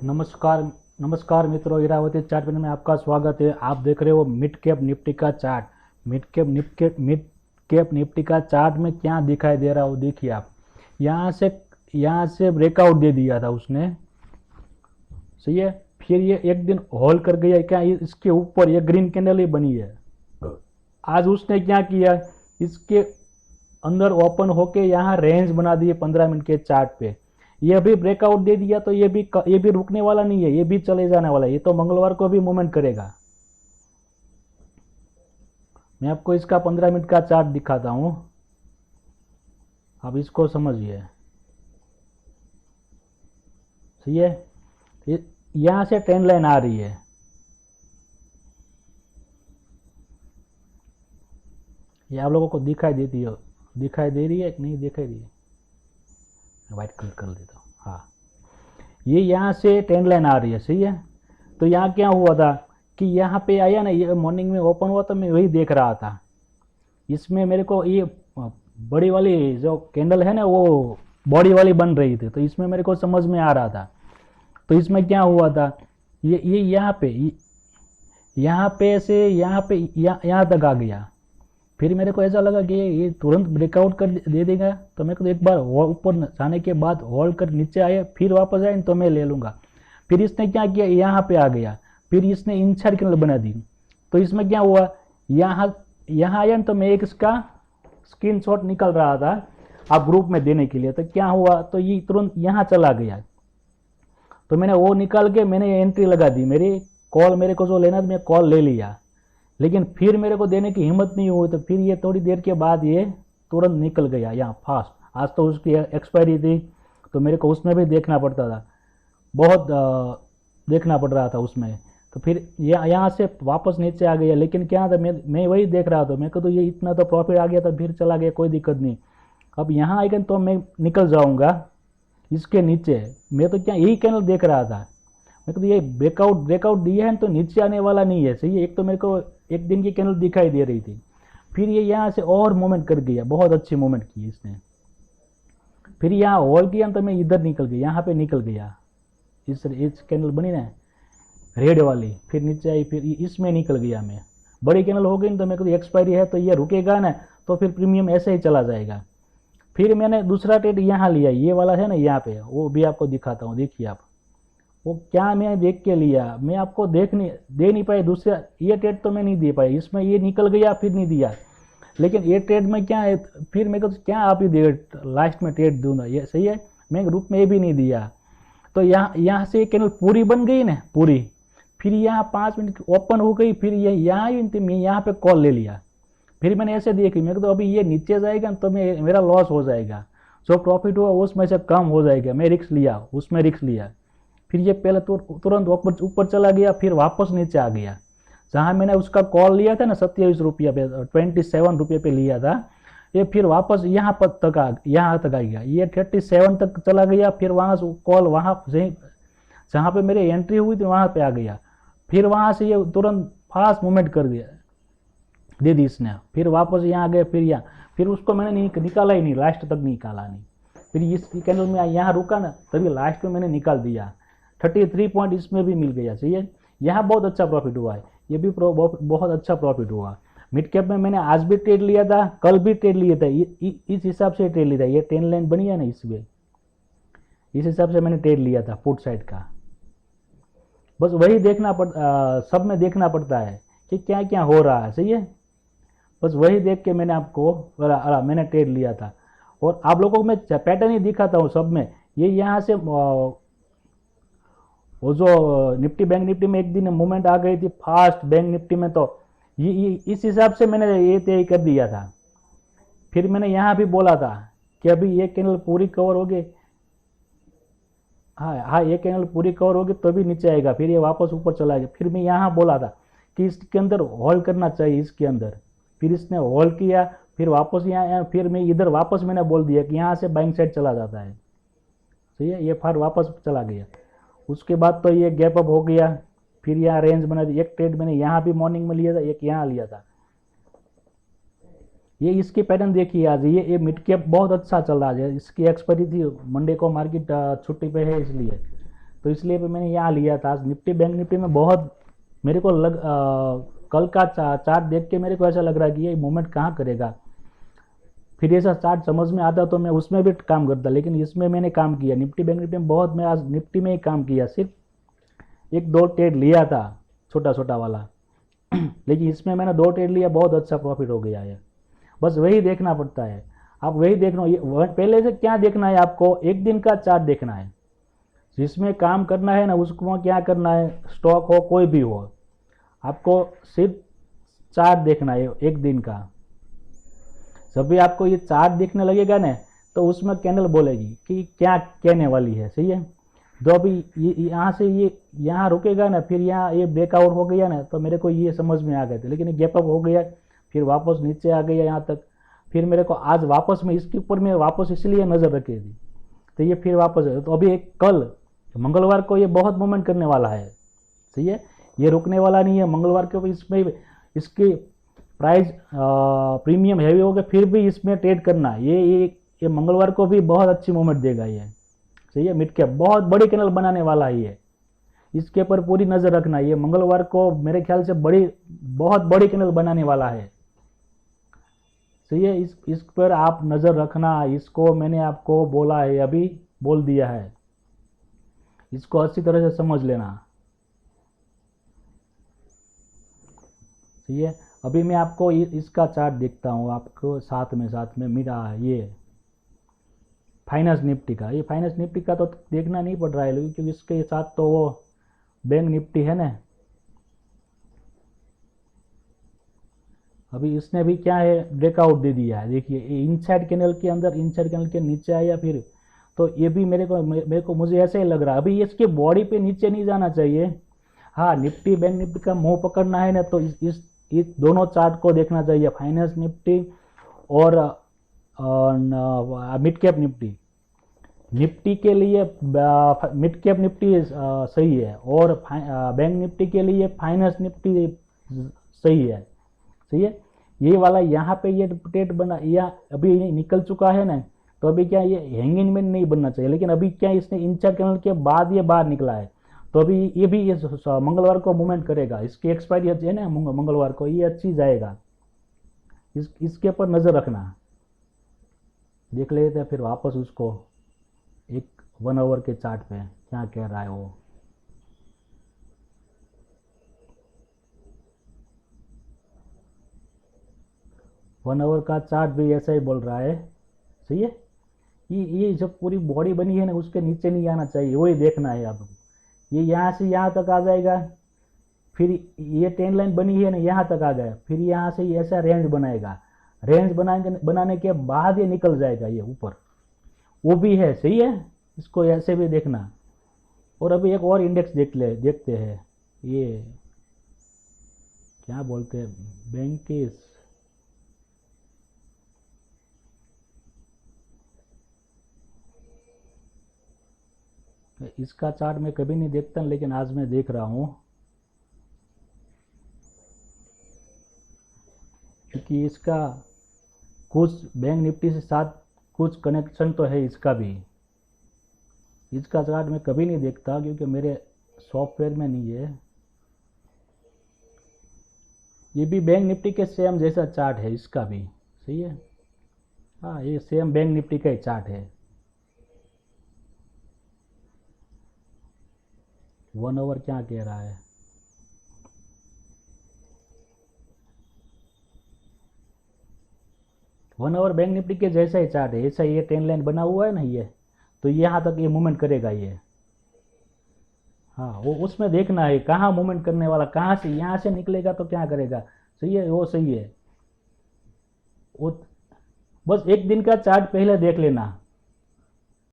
नमस्कार। नमस्कार मित्रों, इरावती चार्ट में आपका स्वागत है। आप देख रहे हो मिड कैप निफ्टी का चार्ट। मिड कैप निफ्टी का चार्ट में क्या दिखाई दे रहा हो, देखिए आप। यहाँ से ब्रेकआउट दे दिया था उसने, सही है। फिर ये एक दिन होल्ड कर गया, क्या इसके ऊपर ये ग्रीन कैंडल ही बनी है। आज उसने क्या किया, इसके अंदर ओपन होके यहाँ रेंज बना दिए 15 मिनट के चार्ट पे। ये भी ब्रेकआउट दे दिया तो ये भी रुकने वाला नहीं है, ये भी चले जाने वाला है। ये तो मंगलवार को भी मूवमेंट करेगा। मैं आपको इसका 15 मिनट का चार्ट दिखाता हूं, आप इसको समझिए, सही है। यहां से ट्रेंड लाइन आ रही है, ये आप लोगों को दिखाई दे रही है कि नहीं दिखाई दी है? व्हाइट कलर कर देता हूँ। हाँ, ये यहाँ से ट्रेंड लाइन आ रही है, सही है। तो यहाँ क्या हुआ था कि यहाँ पे आया ना, ये मॉर्निंग में ओपन हुआ तो मैं वही देख रहा था। इसमें मेरे को ये बड़ी वाली जो कैंडल है ना, वो बॉडी वाली बन रही थी, तो इसमें मेरे को समझ में आ रहा था। तो इसमें क्या हुआ था, ये यहाँ पे से यहाँ तक आ गया। फिर मेरे को ऐसा लगा कि ये तुरंत ब्रेकआउट कर दे देगा, तो मेरे को एक बार ऊपर जाने के बाद होल्ड कर नीचे आए, फिर वापस आए तो मैं ले लूँगा। फिर इसने क्या किया, यहाँ पे आ गया, फिर इसने इंसाइड कैंडल बना दी। तो इसमें क्या हुआ, यहाँ आया तो मैं एक इसका स्क्रीनशॉट निकल रहा था आप ग्रुप में देने के लिए। तो क्या हुआ, तो ये तुरंत यहाँ चला गया, तो मैंने वो निकाल के मैंने एंट्री लगा दी। मेरे को जो लेना था मैं कॉल ले लिया, लेकिन फिर मेरे को देने की हिम्मत नहीं हुई। तो फिर ये थोड़ी देर के बाद ये तुरंत निकल गया यहाँ फास्ट। आज तो उसकी एक्सपायरी थी, तो मेरे को उसमें भी देखना पड़ता था, बहुत देखना पड़ रहा था उसमें। तो फिर यहाँ से वापस नीचे आ गया। लेकिन क्या था, मैं वही देख रहा था, मेरे को तो ये इतना तो प्रॉफिट आ गया था, फिर चला गया, कोई दिक्कत नहीं। अब यहाँ आएगा तो मैं निकल जाऊँगा इसके नीचे। मैं तो क्या यही कैंडल देख रहा था, मेरे को तो ये ब्रेकआउट दिया है तो नीचे आने वाला नहीं है, सही है। एक तो मेरे को एक दिन की कैंडल दिखाई दे रही थी, फिर ये यहाँ से और मूवमेंट कर गया, बहुत अच्छी मूवमेंट की इसने। फिर यहाँ होल्ड किया तो मैं इधर निकल गया, यहाँ पे निकल गया। इस कैंडल बनी ना रेड वाली, फिर नीचे आई, फिर इसमें निकल गया मैं। बड़ी कैंडल हो गई तो मेरे को एक्सपायरी है, तो ये रुकेगा ना, तो फिर प्रीमियम ऐसे ही चला जाएगा। फिर मैंने दूसरा ट्रेड यहाँ लिया, ये वाला है ना यहाँ पे, वो भी आपको दिखाता हूँ। देखिए आप, वो क्या मैं देख के लिया, मैं आपको दे नहीं पाई। दूसरा ये ट्रेड तो मैं नहीं दे पाई, इसमें ये निकल गया फिर नहीं दिया। लेकिन ये ट्रेड में क्या है, फिर मेरे को क्या आप ही दे लास्ट में ट्रेड दूंगा, ये सही है। मैं ग्रुप में ये भी नहीं दिया। तो यहाँ से कैंडल पूरी बन गई ना पूरी, फिर यहाँ 5 मिनट ओपन हो गई, फिर ये यहाँ मैं यहाँ पे कॉल ले लिया। फिर मैंने ऐसे देखी, मेरे को तो अभी ये नीचे जाएगा तो मेरा लॉस हो जाएगा, जो प्रॉफिट हुआ उसमें से कम हो जाएगा। मैं रिस्क लिया, उसमें रिस्क लिया। फिर ये पहले तुरंत ऊपर चला गया, फिर वापस नीचे आ गया। जहाँ मैंने उसका कॉल लिया था ना 27 रुपया पे, 27 रुपये पे लिया था, ये फिर वापस यहाँ तक आ गया। ये 37 तक चला गया, फिर वहाँ से कॉल वहाँ जहाँ पे मेरी एंट्री हुई थी वहाँ पे आ गया। फिर वहाँ से ये तुरंत फास्ट मूवमेंट कर दिया, दे दी इसने। फिर वापस यहाँ आ गया, फिर उसको मैंने निकाला ही नहीं, लास्ट तक निकाला नहीं। फिर इस कैंडल में यहाँ रुका ना, तभी लास्ट में मैंने निकाल दिया। 33 पॉइंट इसमें भी मिल गया, सही है। यहाँ बहुत अच्छा प्रॉफिट हुआ है, ये भी बहुत अच्छा प्रॉफिट हुआ। मिड कैप में मैंने आज भी ट्रेड लिया था, कल भी ट्रेड लिया था, इस हिसाब से ट्रेड लिया था। ये 10 लाइन बनी है ना, इसमें इस हिसाब से मैंने ट्रेड लिया था पुट साइड का। बस वही सब में देखना पड़ता है कि क्या क्या हो रहा है, सही है। बस वही देख के मैंने आपको मैंने ट्रेड लिया था। और आप लोगों को मैं पैटर्न ही दिखाता हूँ सब में। ये यहाँ से वो जो बैंक निफ्टी में एक दिन मूवमेंट आ गई थी फास्ट बैंक निफ्टी में, तो ये इस हिसाब से मैंने ये तय कर दिया था। फिर मैंने यहाँ भी बोला था कि अभी ये कैंडल पूरी कवर होगी, हाँ ये कैंडल पूरी कवर होगी तो भी नीचे आएगा, फिर ये वापस ऊपर चला गया। फिर मैं यहाँ बोला था कि इसके अंदर होल्ड करना चाहिए, इसके अंदर। फिर इसने होल्ड किया, फिर वापस यहाँ, फिर मैं इधर वापस मैंने बोल दिया कि यहाँ से बाइंग साइड चला जाता है, सही है। ये फिर वापस चला गया। उसके बाद तो ये गैप अप हो गया, फिर यहाँ रेंज बना दी। एक ट्रेड मैंने यहाँ भी मॉर्निंग में लिया था, एक यहाँ लिया था। ये इसकी पैटर्न देखिए आज, ये मिड कैप बहुत अच्छा चल रहा है। इसकी एक्सपायरी थी मंडे को, मार्केट छुट्टी पे है इसलिए। तो इसलिए भी मैंने यहाँ लिया था। आज निफ्टी बैंक निफ्टी में बहुत मेरे को कल का चार्ट देख के मेरे को ऐसा लग रहा है कि ये मूवमेंट कहाँ करेगा। फिर ऐसा चार्ट समझ में आता तो मैं उसमें भी काम करता, लेकिन इसमें मैंने काम किया निफ्टी बैंक निफ्टी में बहुत। मैं आज निफ्टी में ही काम किया, सिर्फ एक दो ट्रेड लिया था छोटा छोटा वाला लेकिन इसमें मैंने 2 ट्रेड लिया, बहुत अच्छा प्रॉफिट हो गया है। बस वही देखना पड़ता है, आप वही देखना। पहले से क्या देखना है आपको, एक दिन का चार्ट देखना है। जिसमें काम करना है ना उसको क्या करना है, स्टॉक हो कोई भी हो, आपको सिर्फ चार्ट देखना है एक दिन का। जब भी आपको ये चार्ट दिखने लगेगा ना तो उसमें कैंडल बोलेगी कि क्या कहने वाली है, सही है। जो अभी यहाँ से ये यहाँ रुकेगा ना, फिर यहाँ ये ब्रेकआउट हो गया ना, तो मेरे को ये समझ में आ गए थे, लेकिन गैप अप हो गया, फिर वापस नीचे आ गया यहाँ तक। फिर मेरे को आज वापस में इसके ऊपर में वापस इसलिए नज़र रखी थी, तो ये फिर वापस है। तो अभी एक कल मंगलवार को ये बहुत मूवमेंट करने वाला है, सही है। ये रुकने वाला नहीं है। मंगलवार को इसमें इसकी प्राइस प्रीमियम हैवी हो गया, फिर भी इसमें ट्रेड करना है। ये मंगलवार को भी बहुत अच्छी मूवमेंट देगा ये, सही है। मिड कैप बहुत बड़ी कैंडल बनाने वाला है ये, इसके ऊपर पूरी नज़र रखना। ये मंगलवार को मेरे ख्याल से बहुत बड़ी कैंडल बनाने वाला है, सही है। इस पर आप नज़र रखना। इसको मैंने आपको बोला है, अभी बोल दिया है, इसको अच्छी तरह से समझ लेना, सही है। अभी मैं आपको इसका चार्ट दिखता हूँ आपको साथ में मेरा ये फाइनेंस निफ्टी का। ये फाइनेंस निफ्टी का तो देखना नहीं पड़ रहा है, क्योंकि इसके साथ तो वो बैंक निफ्टी है ना। अभी इसने भी क्या है, ब्रेकआउट दे दिया है। देखिए इनसाइड कैंडल के अंदर, इनसाइड कैंडल के नीचे आया फिर, तो ये भी मुझे ऐसे ही लग रहा है अभी इसके बॉडी पे नीचे नहीं जाना चाहिए। हाँ, निफ्टी बैंक निफ्टी का मुंह पकड़ना है ना, तो इस दोनों चार्ट को देखना चाहिए, फाइनेंस निफ्टी और मिड कैप निफ्टी। निफ्टी के लिए मिड कैप निफ्टी सही है, और बैंक निफ्टी के लिए फाइनेंस निफ्टी सही है, सही है। ये वाला यहाँ पे ये ट्रेड बना, या अभी निकल चुका है ना, तो अभी क्या ये हैंगिंग में नहीं बनना चाहिए, लेकिन अभी क्या इसने इंचार कैंडल के बाद ये बाहर निकला है, तो अभी ये भी ये मंगलवार को मूवमेंट करेगा। इसकी एक्सपायरी है ना मंगलवार को, ये अच्छी जाएगा। इसके ऊपर नज़र रखना। देख लेते हैं फिर वापस उसको एक 1 आवर के चार्ट पे क्या कह रहा है वो। वन आवर का चार्ट भी ऐसा ही बोल रहा है, सही है। ये जो पूरी बॉडी बनी है ना, उसके नीचे नहीं आना चाहिए, वही देखना है अब। ये यहाँ से यहाँ तक आ जाएगा, फिर ये ट्रेंड लाइन बनी है ना, यहाँ तक आ गया, फिर यहाँ से ये ऐसा रेंज बनाएगा। रेंज बनाने के बाद ये निकल जाएगा ये ऊपर, वो भी है, सही है। इसको ऐसे भी देखना। और अभी एक और इंडेक्स देखते हैं, ये क्या बोलते हैं, बैंकिस। इसका चार्ट मैं कभी नहीं देखता, लेकिन आज मैं देख रहा हूँ, क्योंकि इसका कुछ बैंक निफ्टी से साथ कुछ कनेक्शन तो है इसका भी। इसका चार्ट मैं कभी नहीं देखता, क्योंकि मेरे सॉफ्टवेयर में नहीं है। ये भी बैंक निफ्टी के सेम जैसा चार्ट है, इसका भी सही है। हाँ, ये सेम बैंक निफ्टी का ही चार्ट है। 1 आवर क्या कह रहा है, वन आवर बैंक निफ्टी के जैसा ही चार्ट है। ऐसा ये ट्रेंड लाइन बना हुआ है ना, ये तो यहाँ तक ये मूवमेंट करेगा ये। हाँ, वो उसमें देखना है कहाँ मूवमेंट करने वाला, कहाँ से, यहाँ से निकलेगा तो क्या करेगा, सही है, वो सही है। वो बस एक दिन का चार्ट पहले देख लेना,